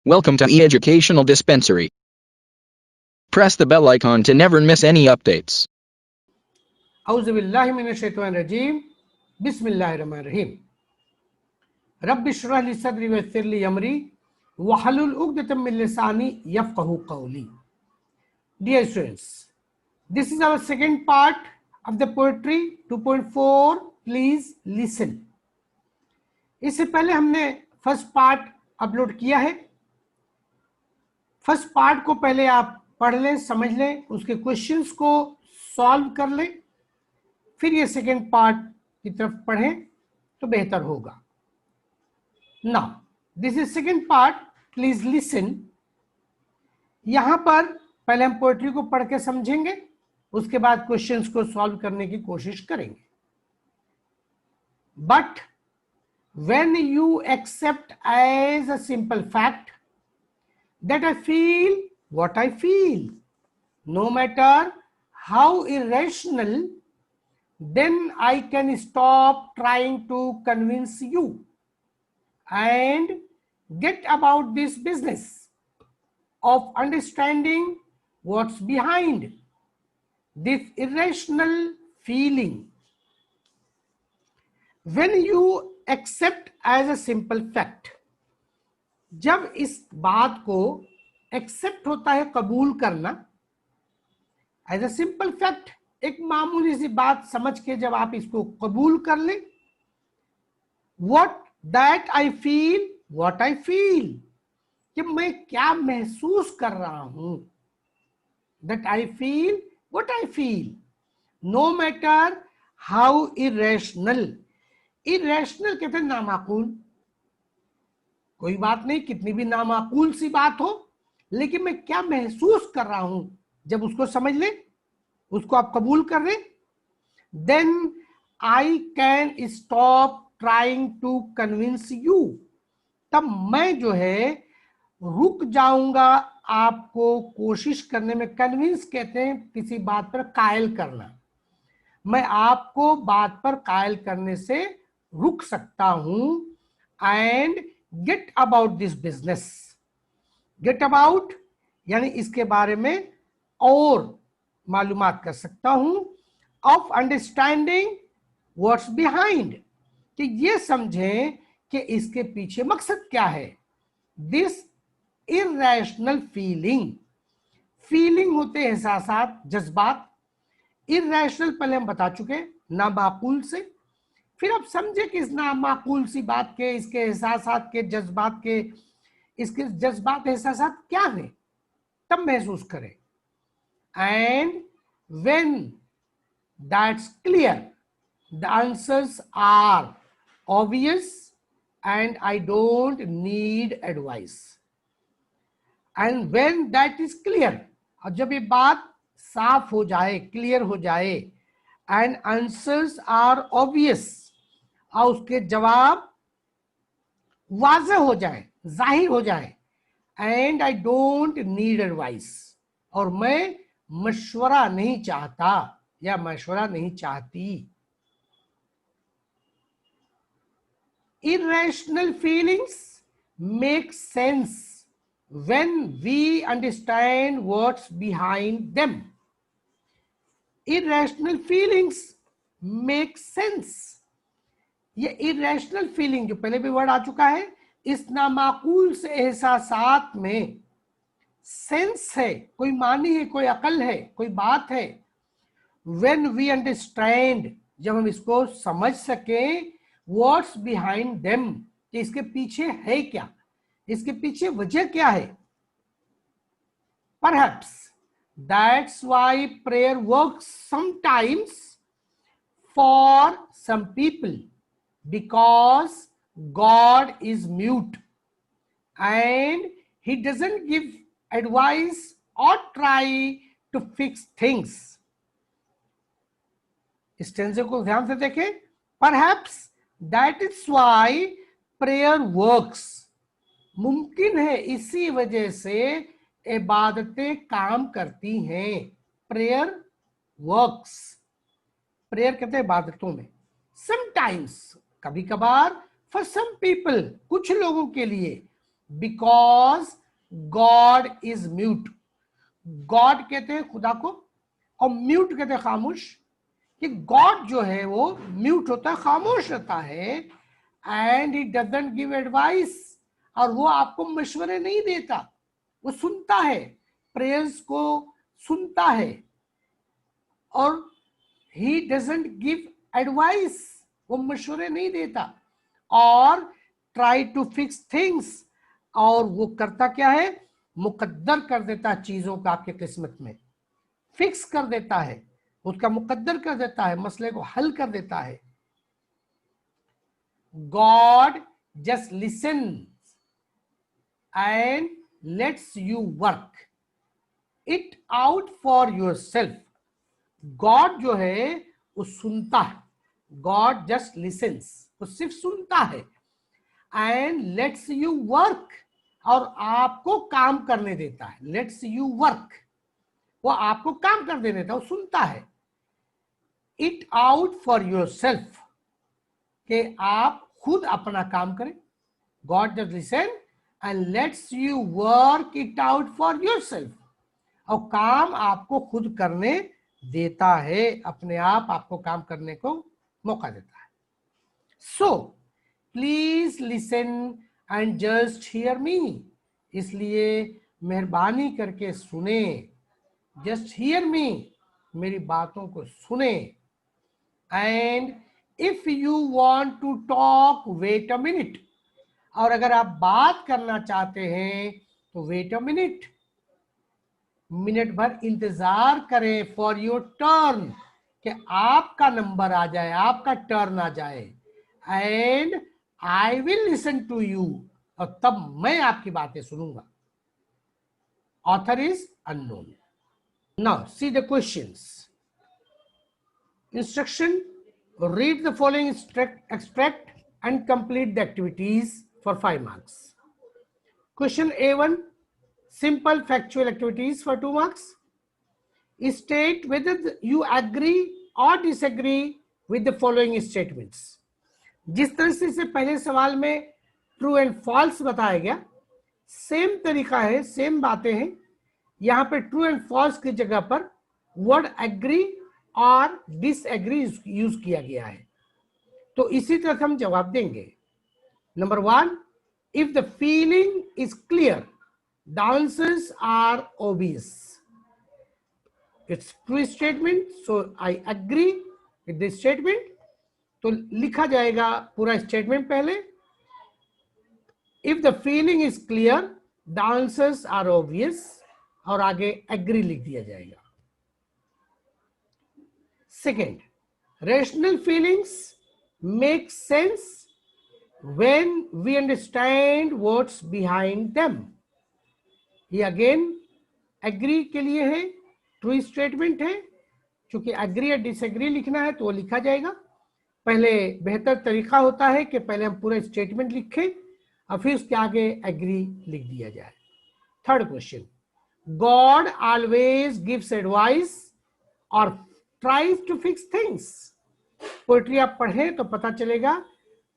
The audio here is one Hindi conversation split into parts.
Welcome to e-Educational Dispensary. Press the bell icon to never miss any updates. औज़ुबिल्लाहि मिनश्शैतानिर्रजीम बिस्मिल्लाहिर्रहमानिर्रहीम रब्बि इश्रह ली सदरी वयस्सिर ली अमरी वहलुल उक़दतम मिन लिसानी यफ़क़हू क़ौली. Dear students, this is our second part of the poetry 2.4. Please listen. इससे पहले हमने फर्स्ट पार्ट अपलोड किया है. फर्स्ट पार्ट को पहले आप पढ़ लें, समझ लें, उसके क्वेश्चंस को सॉल्व कर लें, फिर ये सेकेंड पार्ट की तरफ पढ़ें तो बेहतर होगा. Now this is second part, please listen. यहां पर पहले हम पोएट्री को पढ़ के समझेंगे, उसके बाद क्वेश्चंस को सॉल्व करने की कोशिश करेंगे. But when you accept as a simple fact that I feel what I feel, no matter how irrational, then I can stop trying to convince you and get about this business of understanding what's behind this irrational feeling. When you accept as a simple fact, जब इस बात को एक्सेप्ट होता है, कबूल करना, एज अ सिंपल फैक्ट, एक मामूली सी बात समझ के जब आप इसको कबूल कर लें, what that I feel what I feel, कि मैं क्या महसूस कर रहा हूं, that I feel what I feel, no matter how irrational. Irrational कहते हैं नामाकूल. कोई बात नहीं, कितनी भी नामाकूल सी बात हो, लेकिन मैं क्या महसूस कर रहा हूं, जब उसको समझ ले, उसको आप कबूल कर लें, then I can stop trying to convince you. तब मैं जो है रुक जाऊंगा आपको कोशिश करने में. कन्विंस कहते हैं किसी बात पर कायल करना. मैं आपको बात पर कायल करने से रुक सकता हूं. And get about this business. Get about यानी इसके बारे में और मालूमात कर सकता हूं. ऑफ अंडरस्टैंडिंग व्हाट्स बिहाइंड, कि ये समझें कि इसके पीछे मकसद क्या है. This irrational feeling. फीलिंग होते हैं एहसासात, जज्बात. इरैशनल पहले हम बता चुके, नामाकूल से. फिर आप समझे कि इस नामाकूल सी बात के, इसके एहसासात के, जज्बात के, इसके जज्बात एहसासात क्या है, तब महसूस करें. And when that's clear, the answers are obvious and I don't need advice. And when that is clear, और जब ये बात साफ हो जाए, क्लियर हो जाए, एंड आंसर्स आर ऑब्वियस, और उसके जवाब वाज़ेह हो जाए, जाहिर हो जाए, and I don't need advice, और मैं मशवरा नहीं चाहता या मशवरा नहीं चाहती. Irrational feelings make sense when we understand what's behind them. Irrational feelings make sense. ये इरेशनल फीलिंग जो पहले भी वर्ड आ चुका है, इस नामाकूल से एहसासात में सेंस है, कोई मानी है, कोई अकल है, कोई बात है. व्हेन वी अंडरस्टैंड, जब हम इसको समझ सकें, व्हाट्स बिहाइंड देम, कि इसके पीछे है क्या, इसके पीछे वजह क्या है. Perhaps that's why prayer works sometimes for some people, because God is mute and he doesn't give advice or try to fix things. इस टेंसे को ध्यान से देखें. Perhaps that is why prayer works. मुमकिन है इसी वजह से इबादतें काम करती हैं. प्रेयर वर्क्स, प्रेयर कहते हैं इबादतों में. समटाइम्स, कभी कभार, फॉर सम पीपल, कुछ लोगों के लिए, because God is mute. God कहते हैं खुदा को, और म्यूट कहते हैं खामोश, कि गॉड जो है वो म्यूट होता है, खामोश रहता है, and he doesn't give advice, और वो आपको मशवरे नहीं देता, वो सुनता है, प्रेयर्स को सुनता है, और ही डजंट गिव एडवाइस, वो मशवरे नहीं देता, और ट्राई टू फिक्स थिंग्स, और वो करता क्या है, मुकद्दर कर देता है चीजों का आपके किस्मत में, फिक्स कर देता है, उसका मुकद्दर कर देता है, मसले को हल कर देता है। God just listen and let's you work it out for your self. God जो है वो सुनता है, गॉड जस्ट लिसन्स, वो सिर्फ सुनता है, एंड लेट्स यू वर्क, और आपको काम करने देता है, लेट्स यू वर्क, वो आपको काम करने देता है, वो सुनता है, it out for your self, कि आप खुद अपना काम करें। God just listen and let's you work it out for your self, और काम आपको खुद करने देता है, अपने आप आपको काम करने को मौका देता है। So please listen and just hear me, इसलिए मेहरबानी करके सुने, जस्ट हियर मी, मेरी बातों को सुने, and if you want to talk wait a minute, और अगर आप बात करना चाहते हैं तो वेट अ मिनट, मिनट भर इंतजार करें, फॉर योर टर्न, कि आपका नंबर आ जाए, आपका टर्न आ जाए, and I will listen to you, और तब मैं आपकी बातें सुनूंगा। Author is unknown. Now see the questions. Instruction: read the following extract and complete the activities for 5 marks. Question A1, simple factual activities for 2 marks. State whether you agree or disagree with the following statements. जिस तरह से पहले सवाल में ट्रू एंड फॉल्स बताया गया, सेम तरीका है, सेम बातें हैं, यहां पे ट्रू एंड फॉल्स की जगह पर वर्ड एग्री और डिसएग्री यूज किया गया है। तो इसी तरह से हम जवाब देंगे। Number 1, if the feeling is clear the answers are obvious, it's true statement, so I agree with this statement, तो लिखा जाएगा पूरा स्टेटमेंट पहले। If the feeling is clear the answers are obvious, और आगे एग्री लिख दिया जाएगा। Second, rational feelings make sense when we understand what's behind them. ये अगेन एग्री के लिए है, ट्रू स्टेटमेंट है, चूंकि एग्री या डिसएग्री लिखना है तो वो लिखा जाएगा। पहले बेहतर तरीका होता है कि पहले हम पूरा स्टेटमेंट लिखें और फिर उसके आगे एग्री लिख दिया जाए। Third question, God always gives advice और tries to fix things. Poetry आप पढ़ें तो पता चलेगा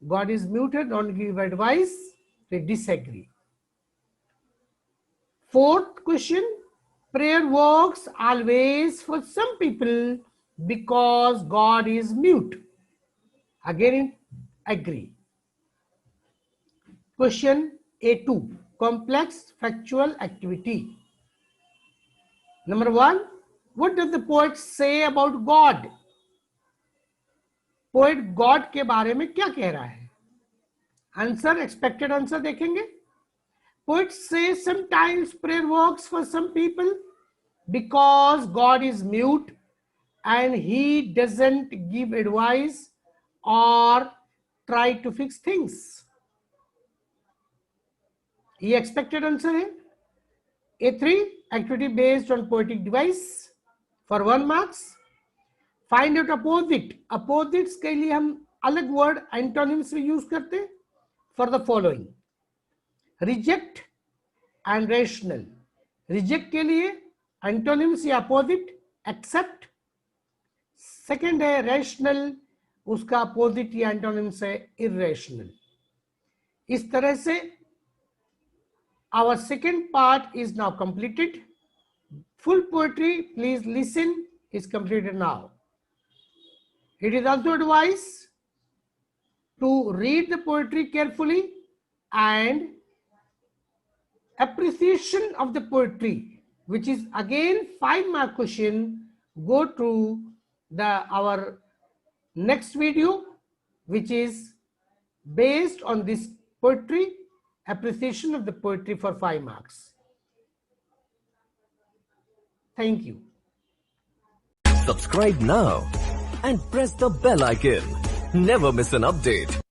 God is muted, don't give advice, they disagree. Fourth question, prayer works always for some people because God is mute. Again, agree. Question A2, complex factual activity. Number 1, what does the poet say about God? Poet God के बारे में क्या कह रहा है? आंसर, एक्सपेक्टेड आंसर देखेंगे। पोएट से sometimes prayer works for some people because God is mute and he doesn't give advice और ट्राई टू फिक्स थिंग्स। ये एक्सपेक्टेड आंसर है। A3, activity based on poetic device for 1 marks. Find out opposite. Opposites के लिए हम अलग वर्ड एंटोनिम्स में यूज करते हैं। For the following, reject and rational. Reject के लिए एंटोनिम्स या अपोजिट एक्सेप्ट। सेकेंड है रेशनल, उसका अपोजिट या एंटोनिम्स है इरेशनल। इस तरह से our second part is now completed. Full poetry, please listen, is completed now. It is also advised to read the poetry carefully and appreciation of the poetry, which is again 5-mark question. Go to our next video, which is based on this poetry, appreciation of the poetry for 5 marks. Thank you. Subscribe now and press the bell icon. Never miss an update.